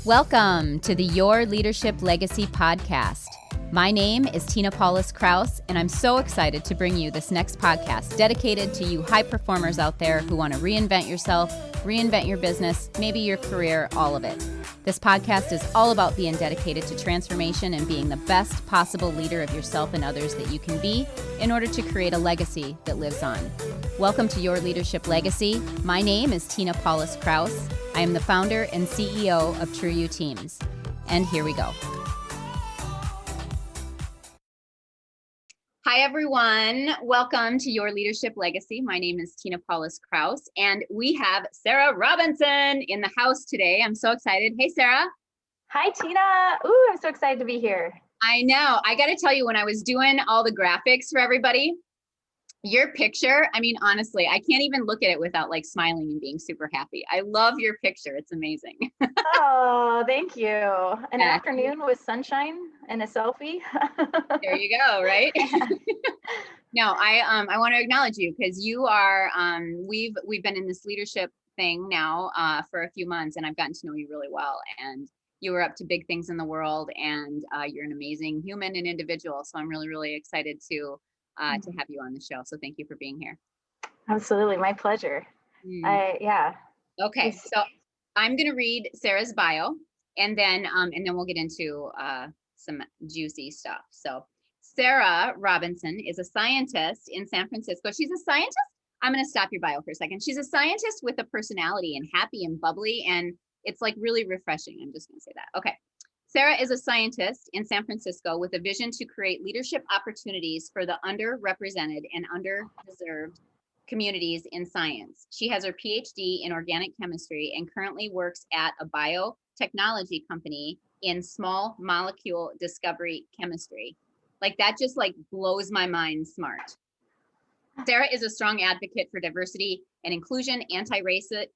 Welcome to the Your Leadership Legacy podcast. My name is Tina Paulus-Krause, and I'm so excited to bring you this next podcast dedicated to you high performers out there who want to reinvent yourself, reinvent your business, maybe your career, all of it. This podcast is all about being dedicated to transformation and being the best possible leader of yourself and others that you can be in order to create a legacy that lives on. Welcome to Your Leadership Legacy. My name is Tina Paulus-Krause. I am the founder and CEO of True You Teams. And here we go. Hi, everyone. Welcome to Your Leadership Legacy. My name is Tina Paulus-Krause, and we have Sarah Robinson in the house today. I'm so excited. Hey, Sarah. Hi, Tina. Ooh, I'm so excited to be here. I know. I got to tell you, when I was doing all the graphics for everybody, your picture, I mean, honestly, I can't even look at it without like smiling and being super happy. I love your picture. It's amazing. Oh, thank you. An afternoon with sunshine and a selfie. There you go, right? No, I want to acknowledge you because you are, we've been in this leadership thing now for a few months, and I've gotten to know you really well. And you were up to big things in the world, and you're an amazing human and individual. So I'm really, really excited to have you on the show. So thank you for being here. Absolutely. My pleasure. Yeah. Okay. So I'm going to read Sarah's bio, and then we'll get into some juicy stuff. So Sarah Robinson is a scientist in San Francisco. She's a scientist. I'm going to stop your bio for a second. She's a scientist with a personality and happy and bubbly, and it's like really refreshing. I'm just going to say that. Okay. Sarah is a scientist in San Francisco with a vision to create leadership opportunities for the underrepresented and underserved communities in science. She has her PhD in organic chemistry and currently works at a biotechnology company in small molecule discovery chemistry. Like that just like blows my mind smart. Sarah is a strong advocate for diversity and inclusion, anti-racism,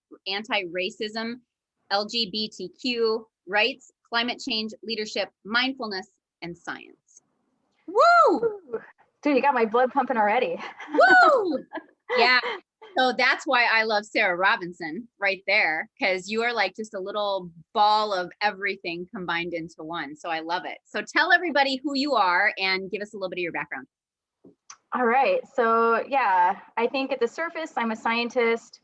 LGBTQ rights, climate change, leadership, mindfulness, and science. Woo! Dude, you got my blood pumping already. Woo! Yeah. So that's why I love Sarah Robinson right there, because you are like just a little ball of everything combined into one. So I love it. So tell everybody who you are and give us a little bit of your background. All right. So yeah, I think at the surface, I'm a scientist.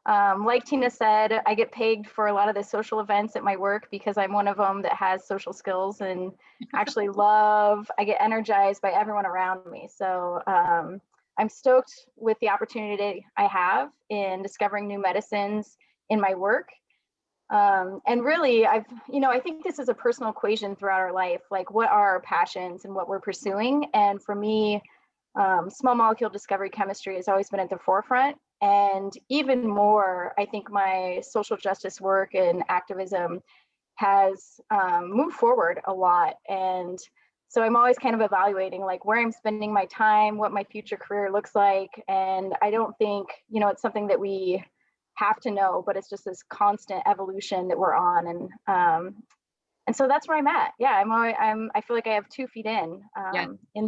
Like Tina said, I get pegged for a lot of the social events at my work because I'm one of them that has social skills and actually I get energized by everyone around me. So I'm stoked with the opportunity I have in discovering new medicines in my work. And really, I think this is a personal equation throughout our life, like what are our passions and what we're pursuing. And for me, small molecule discovery chemistry has always been at the forefront. And even more, I think my social justice work and activism has moved forward a lot. And so I'm always kind of evaluating like where I'm spending my time, what my future career looks like. And I don't think, it's something that we have to know, but it's just this constant evolution that we're on. And so that's where I'm at. Yeah, I feel like I have 2 feet in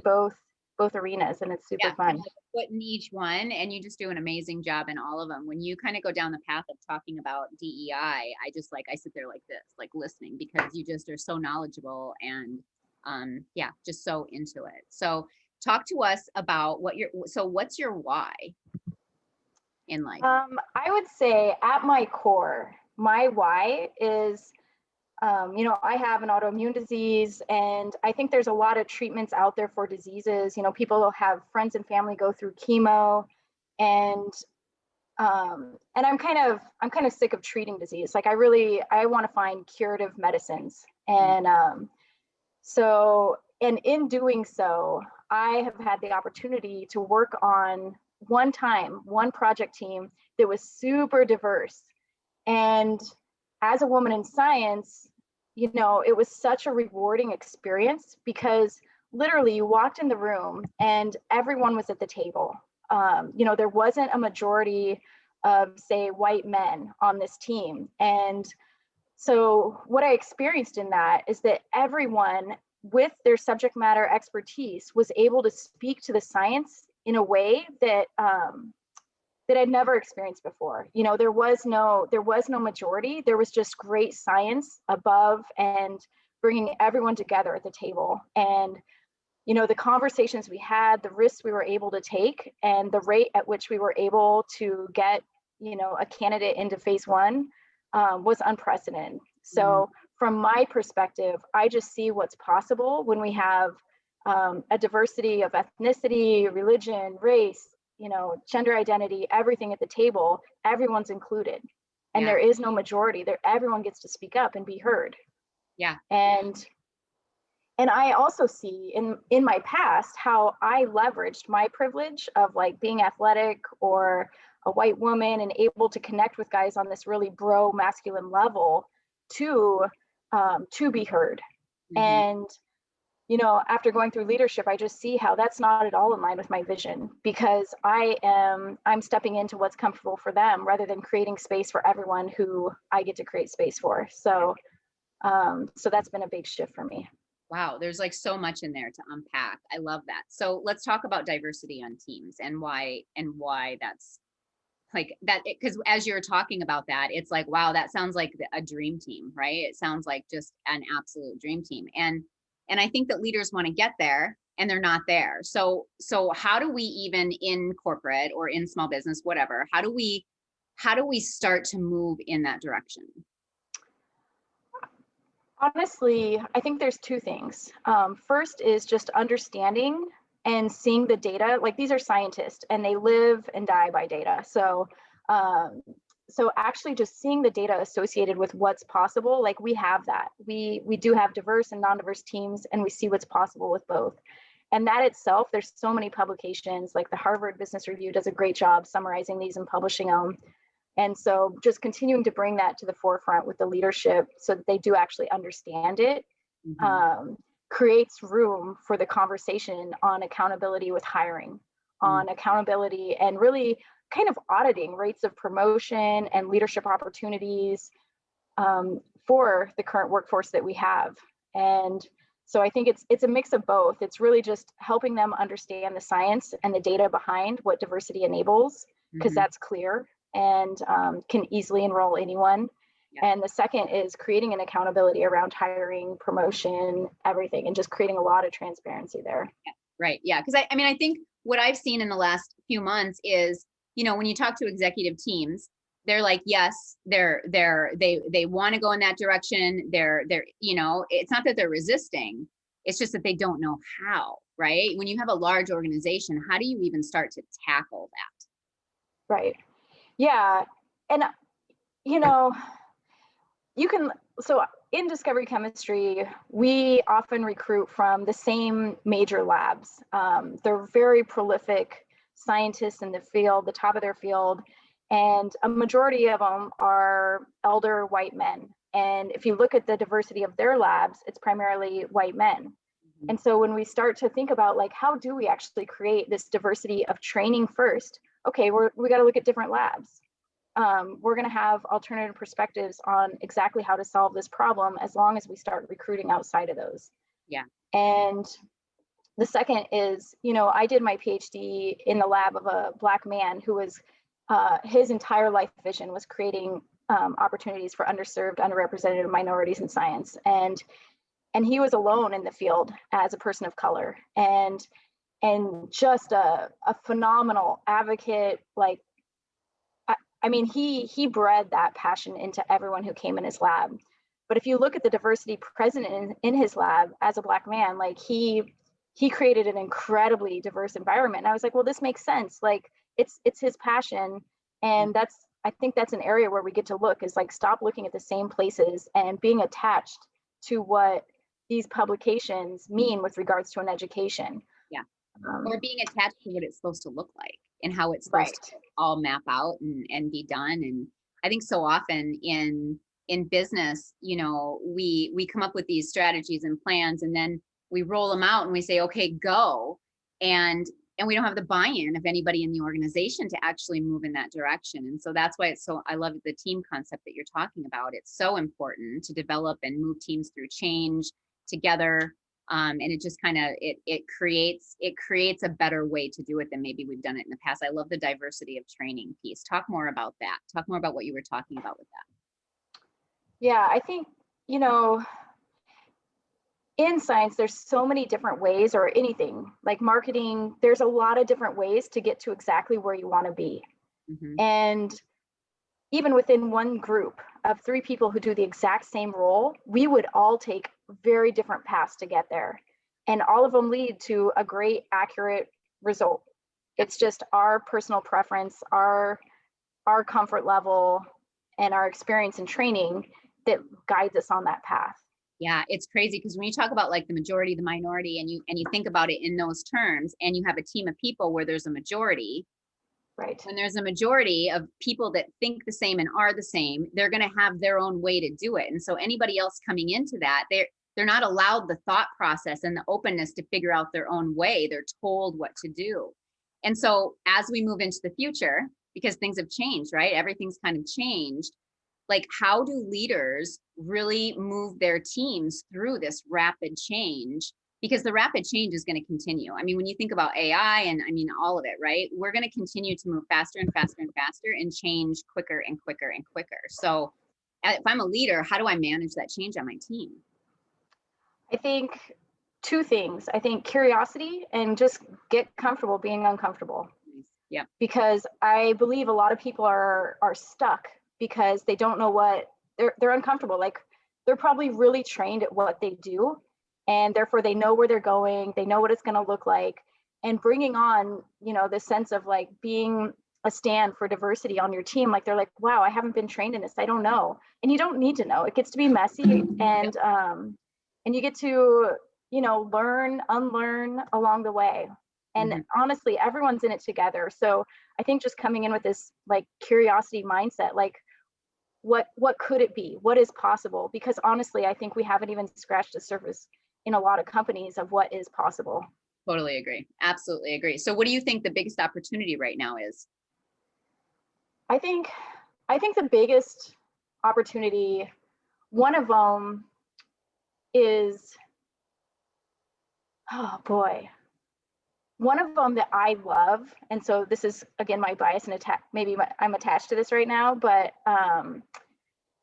both arenas, and it's super fun. Foot in each one, and you just do an amazing job in all of them. When you kind of go down the path of talking about DEI, I sit there like this, like listening, because you just are so knowledgeable and just so into it. So talk to us about what's your why in life? I would say at my core, my why is I have an autoimmune disease, and I think there's a lot of treatments out there for diseases. People will have friends and family go through chemo, and I'm kind of sick of treating disease. Like I want to find curative medicines, and and in doing so, I have had the opportunity to work on one project team that was super diverse, and as a woman in science, it was such a rewarding experience because literally you walked in the room and everyone was at the table. There wasn't a majority of, say, white men on this team. And so what I experienced in that is that everyone with their subject matter expertise was able to speak to the science in a way that that I'd never experienced before. You know, there was no majority. There was just great science above and bringing everyone together at the table. And, you know, the conversations we had, the risks we were able to take, and the rate at which we were able to get, you know, a candidate into phase one was unprecedented. So from my perspective, I just see what's possible when we have a diversity of ethnicity, religion, race, you know, gender identity, everything at the table. Everyone's included, and there is no majority there. Everyone gets to speak up and be heard. Yeah. And I also see in my past how I leveraged my privilege of like being athletic or a white woman and able to connect with guys on this really bro masculine level to be heard. And, you know, after going through leadership, I just see how that's not at all in line with my vision, because I'm stepping into what's comfortable for them rather than creating space for everyone who I get to create space for. So that's been a big shift for me. Wow, there's like so much in there to unpack. I love that. So let's talk about diversity on teams and why that's like that, because as you're talking about that, it's like, wow, that sounds like a dream team, right? It sounds like just an absolute dream team. And I think that leaders want to get there and they're not there. So how do we, even in corporate or in small business, whatever, how do we start to move in that direction? Honestly, I think there's two things. First is just understanding and seeing the data. Like, these are scientists and they live and die by data. So actually just seeing the data associated with what's possible, like we have that. We do have diverse and non-diverse teams, and we see what's possible with both. And that itself, there's so many publications, like the Harvard Business Review does a great job summarizing these and publishing them. And so just continuing to bring that to the forefront with the leadership so that they do actually understand it, creates room for the conversation on accountability with hiring, on accountability and really kind of auditing rates of promotion and leadership opportunities for the current workforce that we have. And so I think it's a mix of both. It's really just helping them understand the science and the data behind what diversity enables, because that's clear and can easily enroll anyone. And the second is creating an accountability around hiring, promotion, everything, and just creating a lot of transparency there. Right. Yeah. Because I mean, I think what I've seen in the last few months is, you know, when you talk to executive teams, they're like, yes, they want to go in that direction. They're, you know, it's not that they're resisting. It's just that they don't know how, right? When you have a large organization, how do you even start to tackle that? Right. Yeah. And, you know, so in discovery chemistry, we often recruit from the same major labs. They're very prolific scientists in the field, the top of their field, and a majority of them are elder white men. And if you look at the diversity of their labs, it's primarily white men. And so when we start to think about, like, how do we actually create this diversity of training first? Okay, we got to look at different labs. We're going to have alternative perspectives on exactly how to solve this problem as long as we start recruiting outside of those. Yeah. And the second is, you know, I did my PhD in the lab of a Black man who was, his entire life vision was creating opportunities for underserved, underrepresented minorities in science. And he was alone in the field as a person of color, and just a phenomenal advocate. Like, I mean, he bred that passion into everyone who came in his lab. But if you look at the diversity present in his lab as a Black man, like he created an incredibly diverse environment. And I was like, well, this makes sense. Like, it's his passion. And I think that's an area where we get to look, is like, stop looking at the same places and being attached to what these publications mean with regards to an education. Yeah. Or being attached to what it's supposed to look like and how it's supposed to all map out and be done. And I think so often in business, you know, we come up with these strategies and plans, and then we roll them out and we say, okay, go. And we don't have the buy-in of anybody in the organization to actually move in that direction. And so that's why I love the team concept that you're talking about. It's so important to develop and move teams through change together. And it just kind of, it creates a better way to do it than maybe we've done it in the past. I love the diversity of training piece. Talk more about that. Talk more about what you were talking about with that. Yeah, I think, you know, in science, there's so many different ways, or anything like marketing, there's a lot of different ways to get to exactly where you want to be. And even within one group of 3 people who do the exact same role, we would all take very different paths to get there. And all of them lead to a great, accurate result. It's just our personal preference, our comfort level, and our experience and training that guides us on that path. Yeah, it's crazy because when you talk about like the majority, the minority, and you think about it in those terms, and you have a team of people where there's a majority, right? When there's a majority of people that think the same and are the same, they're going to have their own way to do it. And so anybody else coming into that, they're not allowed the thought process and the openness to figure out their own way. They're told what to do. And so as we move into the future, because things have changed, right? Everything's kind of changed. Like, how do leaders really move their teams through this rapid change? Because the rapid change is going to continue. I mean, when you think about AI and I mean, all of it, right? We're going to continue to move faster and faster and faster and change quicker and quicker and quicker. So if I'm a leader, how do I manage that change on my team? I think 2 things. I think curiosity and just get comfortable being uncomfortable. Yeah. Because I believe a lot of people are stuck because they don't know what they're uncomfortable. Like, they're probably really trained at what they do, and therefore they know where they're going, they know what it's going to look like. And bringing on, you know, the sense of like being a stand for diversity on your team, like they're like, wow, I haven't been trained in this, I don't know. And you don't need to know. It gets to be messy, and you get to, you know, learn, unlearn along the way. And honestly, everyone's in it together. So I think just coming in with this like curiosity mindset, like what could it be? What is possible? Because honestly, I think we haven't even scratched the surface in a lot of companies of what is possible. Totally agree. Absolutely agree. So what do you think the biggest opportunity right now is? I think the biggest opportunity, one of them is, oh boy, one of them that I love, and so this is again my bias and maybe I'm attached to this right now, but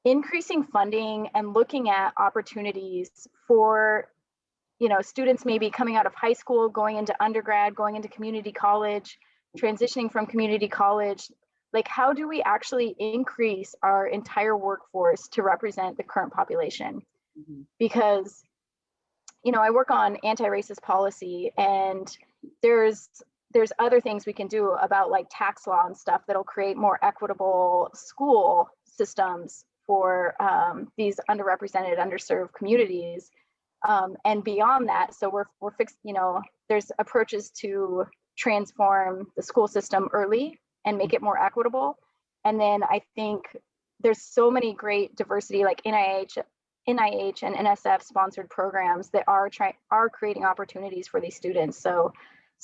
increasing funding and looking at opportunities for, you know, students maybe coming out of high school, going into undergrad, going into community college, transitioning from community college. Like, how do we actually increase our entire workforce to represent the current population? Because, you know, I work on anti-racist policy, and there's other things we can do about like tax law and stuff that'll create more equitable school systems for these underrepresented, underserved communities. And beyond that, so we're fixed, you know, there's approaches to transform the school system early and make it more equitable. And then I think there's so many great diversity, like NIH and NSF sponsored programs that are creating opportunities for these students. So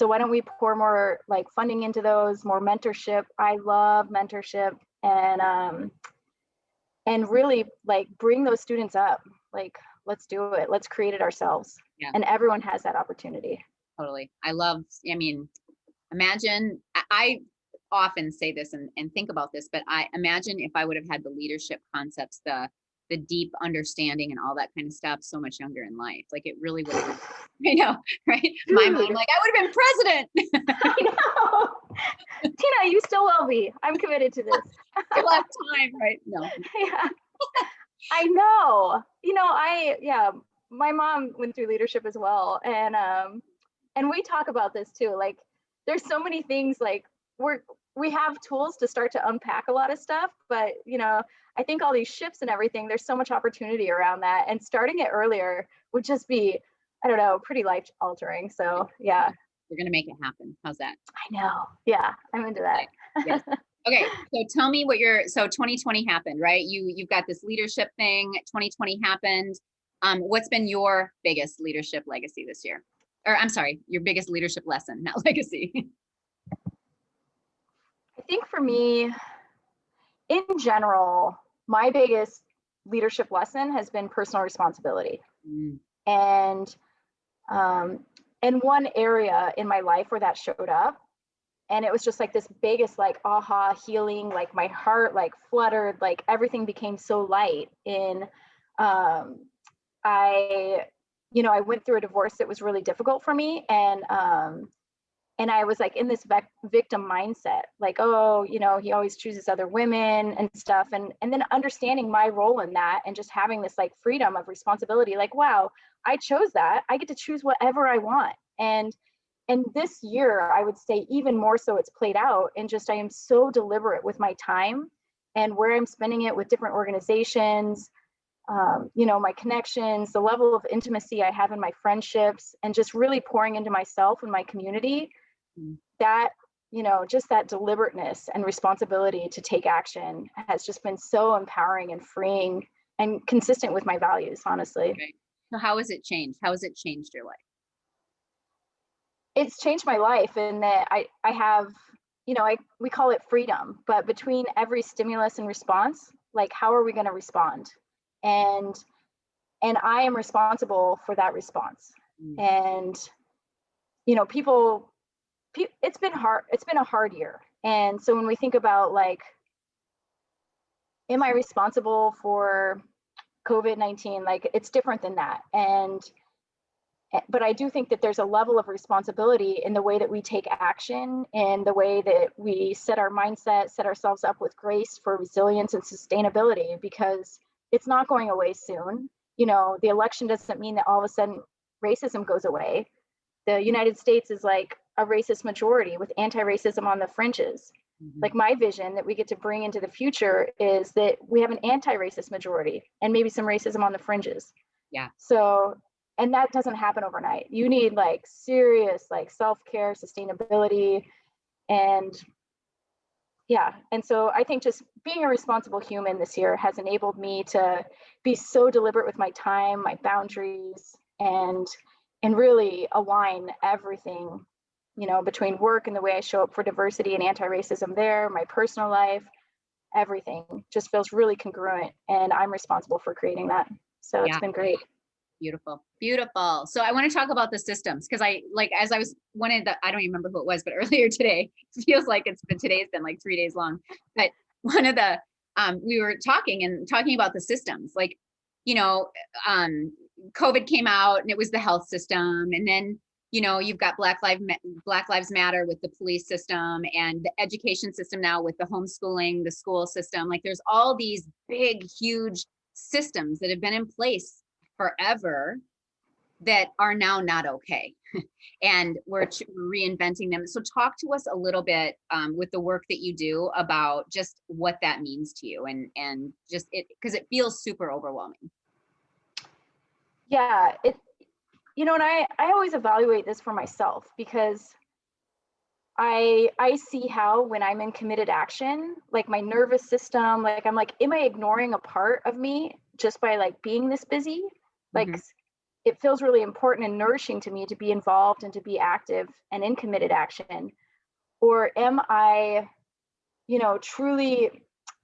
why don't we pour more like funding into those, more mentorship? I love mentorship, and really like bring those students up. Like, let's do it. Let's create it ourselves. Yeah. And everyone has that opportunity. Totally. I mean, imagine, I often say this and think about this, but I imagine if I would have had the leadership concepts, the deep understanding and all that kind of stuff so much younger in life. Like, it really would have been, I know, right? My mind, like, I would have been president. I know. Tina, you still will be. I'm committed to this. You'll have time, right? No. Yeah. I know. You know, my mom went through leadership as well. And we talk about this too. Like, there's so many things, like we have tools to start to unpack a lot of stuff, but you know, I think all these shifts and everything, there's so much opportunity around that, and starting it earlier would just be, I don't know, pretty life altering. So yeah. We're going to make it happen. How's that? I know. Yeah, I'm into that. Yes. Okay. So tell me so 2020 happened, right? You've got this leadership thing. 2020 happened. What's been your biggest leadership legacy this year? Or I'm sorry, your biggest leadership lesson, not legacy. I think for me, in general, my biggest leadership lesson has been personal responsibility. And And one area in my life where that showed up, and it was just like this biggest like aha healing, like my heart like fluttered, like everything became so light in I I went through a divorce that was really difficult for me, and I was like in this victim mindset, like, oh, he always chooses other women and stuff. And then understanding my role in that and just having this like freedom of responsibility, like, wow, I chose that. I get to choose whatever I want. And this year, I would say even more so it's played out. And just I am so deliberate with my time and where I'm spending it with different organizations, my connections, the level of intimacy I have in my friendships, and just really pouring into myself and my community. That, just that deliberateness and responsibility to take action has just been so empowering and freeing and consistent with my values, honestly. Okay. So how has it changed? How has it changed your life? It's changed my life in that I have, we call it freedom, but between every stimulus and response, like, how are we going to respond? And I am responsible for that response. And, people, it's been hard. It's been a hard year. And so when we think about like, am I responsible for COVID-19? Like, it's different than that. But I do think that there's a level of responsibility in the way that we take action, in the way that we set our mindset, set ourselves up with grace for resilience and sustainability, because it's not going away soon. The election doesn't mean that all of a sudden racism goes away. The United States is like a racist majority with anti-racism on the fringes. Like, my vision that we get to bring into the future is that we have an anti-racist majority and maybe some racism on the fringes. Yeah. So, and that doesn't happen overnight. You need like serious like self-care, sustainability, and yeah. And so I think just being a responsible human this year has enabled me to be so deliberate with my time, my boundaries, and really align everything, between work and the way I show up for diversity and anti-racism there, my personal life, everything just feels really congruent, and I'm responsible for creating that. So it's been great. Beautiful. Beautiful. So I want to talk about the systems, because I don't even remember who it was, but earlier today, it feels like today's been like 3 days long, but one of the, we were talking about the systems, like, COVID came out and it was the health system. And then, you've got Black Lives Matter with the police system, and the education system now with the homeschooling, the school system. Like, there's all these big, huge systems that have been in place forever that are now not okay. And we're reinventing them. So talk to us a little bit with the work that you do about just what that means to you, and just it, because it feels super overwhelming. Yeah, and I always evaluate this for myself, because I see how when I'm in committed action, like my nervous system, like I'm like, am I ignoring a part of me just by like being this busy? Like, it feels really important and nourishing to me to be involved and to be active and in committed action. Or am I, truly,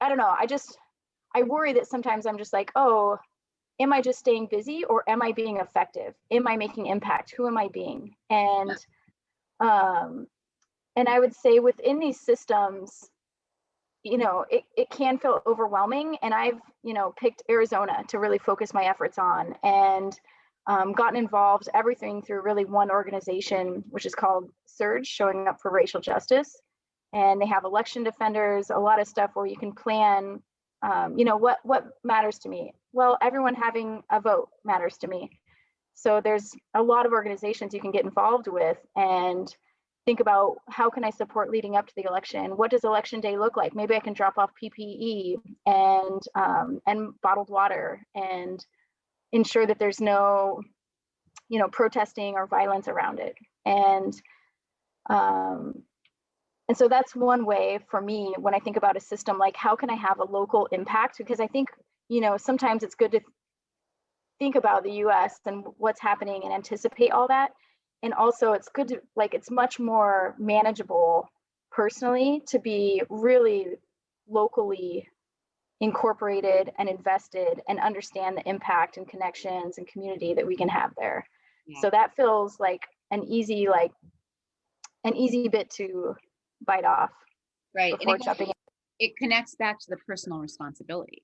I don't know. I worry that sometimes I'm just like, oh, am I just staying busy, or am I being effective? Am I making impact? Who am I being? And I would say within these systems, it can feel overwhelming. And I've, picked Arizona to really focus my efforts on, and gotten involved everything through really one organization, which is called Surge, Showing Up for Racial Justice. And they have election defenders, a lot of stuff where you can plan, what matters to me? Well, everyone having a vote matters to me. So there's a lot of organizations you can get involved with and think about, how can I support leading up to the election? What does election day look like? Maybe I can drop off PPE and bottled water, and ensure that there's no, protesting or violence around it. And so that's one way for me when I think about a system, like, how can I have a local impact? Because I think, sometimes it's good to think about the US and what's happening and anticipate all that. And also it's good to, like, it's much more manageable personally to be really locally incorporated and invested and understand the impact and connections and community that we can have there. Yeah. So that feels like an easy bit to bite off Right. And before jumping in. it connects back to the personal responsibility.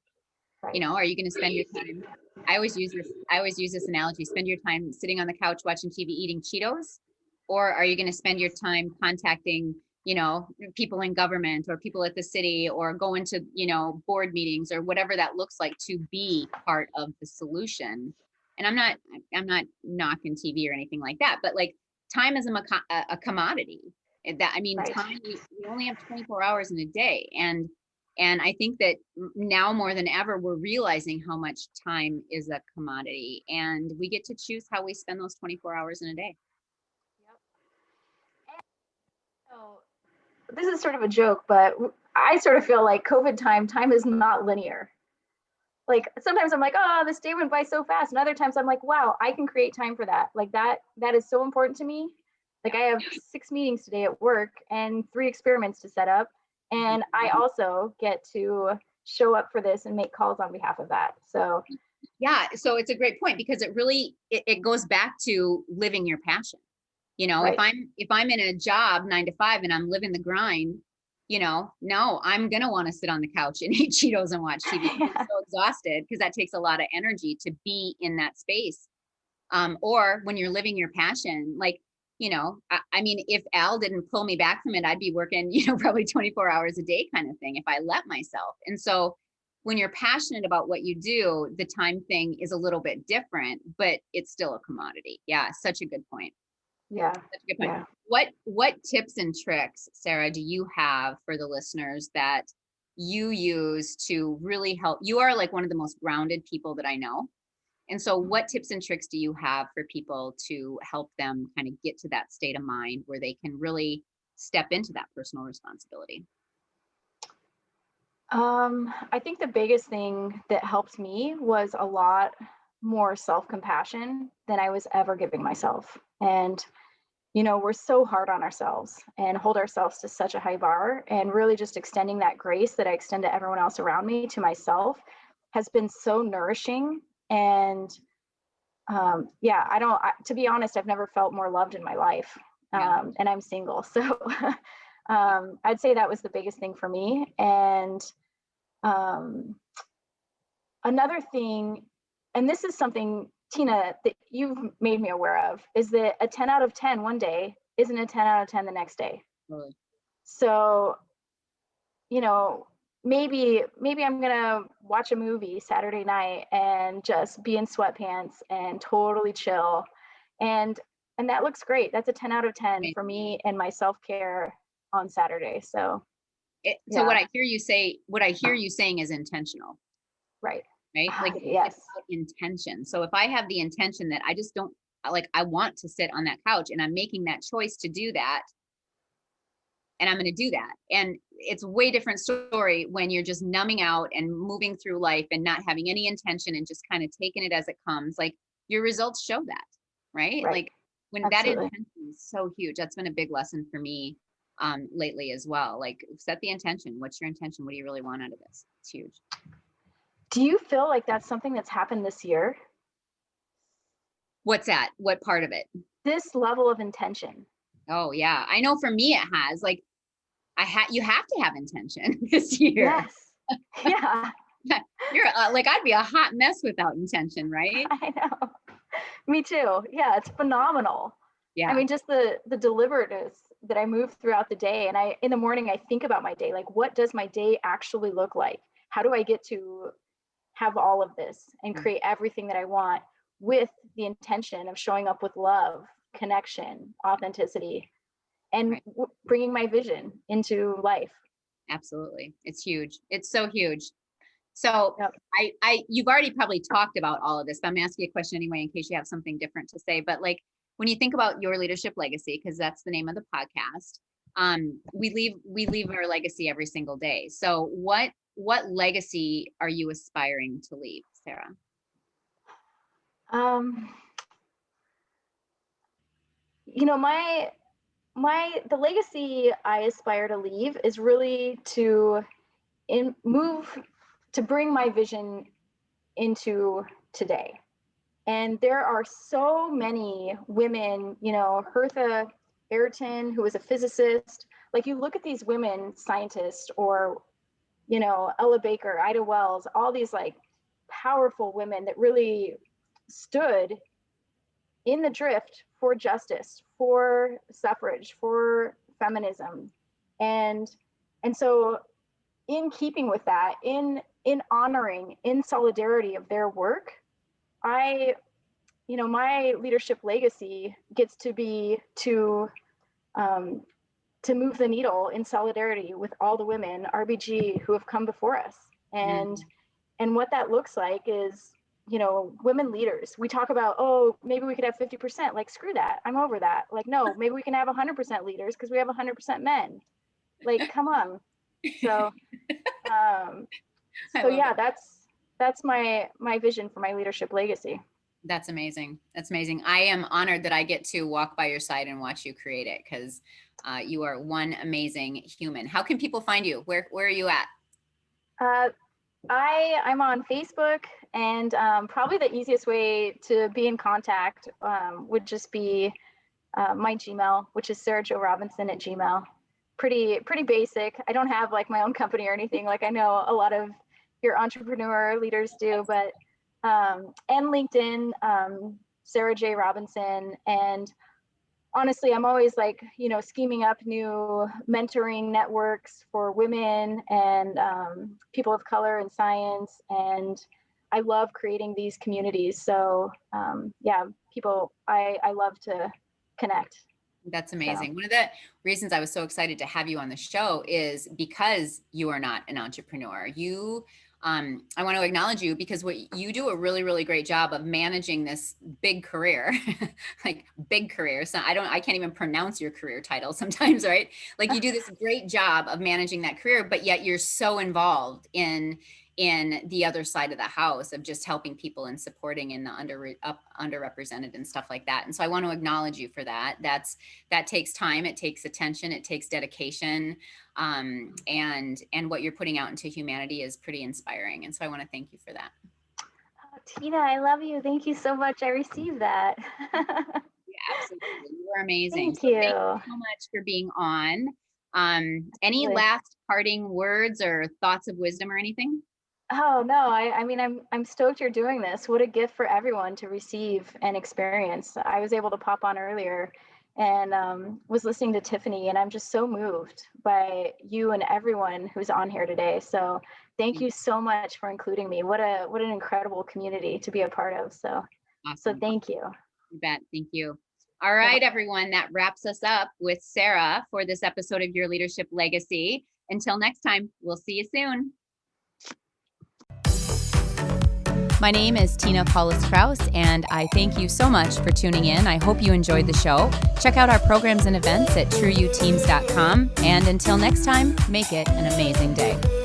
Right. You know, are you going to spend your time? I always use this analogy: spend your time sitting on the couch watching TV eating Cheetos, or are you going to spend your time contacting, you know, people in government or people at the city, or going to, you know, board meetings or whatever that looks like to be part of the solution. And I'm not knocking TV or anything like that, but like time is a commodity. That, I mean, Right. time, we only have 24 hours in a day, and I think that now more than ever, we're realizing how much time is a commodity, and we get to choose how we spend those 24 hours in a day. Yep. So this is sort of a joke, but I sort of feel like COVID time is not linear. Like sometimes I'm like, oh, this day went by so fast. And other times I'm like, wow, I can create time for that. Like that is so important to me. Like I have 6 meetings today at work and 3 experiments to set up. And I also get to show up for this and make calls on behalf of that. So yeah, so it's a great point, because it really, it goes back to living your passion. You know, right. if I'm in a job 9 to 5 and I'm living the grind, you know, no, I'm gonna want to sit on the couch and eat Cheetos and watch TV. Yeah. I'm so exhausted, because that takes a lot of energy to be in that space. Or when you're living your passion, like, you know, I mean, if Al didn't pull me back from it, I'd be working, you know, probably 24 hours a day kind of thing if I let myself. And so when you're passionate about what you do, the time thing is a little bit different, but it's still a commodity. Yeah, such a good point. Yeah. Such a good point. Yeah. What tips and tricks, Sarah, do you have for the listeners that you use to really help? You are like one of the most grounded people that I know. And so what tips and tricks do you have for people to help them kind of get to that state of mind where they can really step into that personal responsibility? I think the biggest thing that helped me was a lot more self-compassion than I was ever giving myself. And, you know, we're so hard on ourselves and hold ourselves to such a high bar, and really just extending that grace that I extend to everyone else around me, to myself, has been so nourishing. And yeah, to be honest, I've never felt more loved in my life. Yeah. And I'm single. So I'd say that was the biggest thing for me. And um, another thing, and this is something, Tina, that you've made me aware of, is that a 10 out of 10 one day isn't a 10 out of 10 the next day. Really. So, you know, maybe I'm gonna watch a movie Saturday night and just be in sweatpants and totally chill. And that looks great. That's a 10 out of 10 for me and my self-care on Saturday. So So yeah. what I hear you saying is intentional, Right. right? Like Yes. it's about intention. So if I have the intention that I just don't like, I want to sit on that couch, and I'm making that choice to do that, and I'm going to do that. And it's a way different story when you're just numbing out and moving through life and not having any intention and just kind of taking it as it comes. Like your results show that, right? Right. Like when Absolutely. that intention is so huge. That's been a big lesson for me lately as well. Like set the intention. What's your intention? What do you really want out of this? It's huge. Do you feel like that's something that's happened this year? What's that? What part of it? This level of intention. Oh yeah. I know for me it has. Like you have to have intention this year. Yes. Yeah. You're like, I'd be a hot mess without intention, right? I know. Me too. Yeah, it's phenomenal. Yeah. I mean, just the deliberateness that I move throughout the day, and in the morning I think about my day, like what does my day actually look like? How do I get to have all of this and create everything that I want, with the intention of showing up with love, connection, authenticity, and Right. bringing my vision into life. Absolutely. It's huge. It's so huge. So Yep. you've already probably talked about all of this, but I'm gonna ask you a question anyway, in case you have something different to say. But like, when you think about your leadership legacy, because that's the name of the podcast, we leave our legacy every single day. So what legacy are you aspiring to leave, Sarah? You know, the legacy I aspire to leave is really to move to bring my vision into today. And there are so many women, you know, Hertha Ayrton, who was a physicist. Like, you look at these women scientists, or, you know, Ella Baker, Ida Wells, all these like powerful women that really stood in the drift for justice, for suffrage, for feminism. And so in keeping with that, in honoring, in solidarity of their work, I, you know, my leadership legacy gets to be to move the needle in solidarity with all the women RBG who have come before us. And what that looks like is, you know, women leaders. We talk about, oh, maybe we could have 50%. Like, screw that. I'm over that. Like, no, maybe we can have 100% leaders because we have 100% men. Like, come on. So, yeah, that's my vision for my leadership legacy. That's amazing. That's amazing. I am honored that I get to walk by your side and watch you create it, because you are one amazing human. How can people find you? Where are you at? I'm on Facebook, and probably the easiest way to be in contact would just be my Gmail, which is sarahjorobinson@gmail. Pretty basic. I don't have like my own company or anything, like I know a lot of your entrepreneur leaders do, but and LinkedIn, Sarah J. Robinson. And honestly, I'm always like, you know, scheming up new mentoring networks for women and people of color in science. And I love creating these communities. So yeah, people, I love to connect. That's amazing. So, one of the reasons I was so excited to have you on the show is because you are not an entrepreneur. I want to acknowledge you because you do a really, really great job of managing this big career, like big career. So I can't even pronounce your career title sometimes, right? Like, you do this great job of managing that career, but yet you're so involved in the other side of the house of just helping people and supporting in the underrepresented and stuff like that. And so I want to acknowledge you for that. That takes time, it takes attention, it takes dedication. And what you're putting out into humanity is pretty inspiring. And so I want to thank you for that. Oh, Tina, I love you. Thank you so much. I received that. Yeah, absolutely. You are amazing. Thank you. Thank you so much for being on. Any last parting words or thoughts of wisdom or anything? Oh no, I mean, I'm stoked you're doing this. What a gift for everyone to receive and experience. I was able to pop on earlier and was listening to Tiffany, and I'm just so moved by you and everyone who's on here today. So thank you so much for including me. What an incredible community to be a part of. So awesome. So thank you. You bet. Thank you. All right, everyone, that wraps us up with Sarah for this episode of Your Leadership Legacy. Until next time, we'll see you soon. My name is Tina Paulus-Krause, and I thank you so much for tuning in. I hope you enjoyed the show. Check out our programs and events at trueyouteams.com. And until next time, make it an amazing day.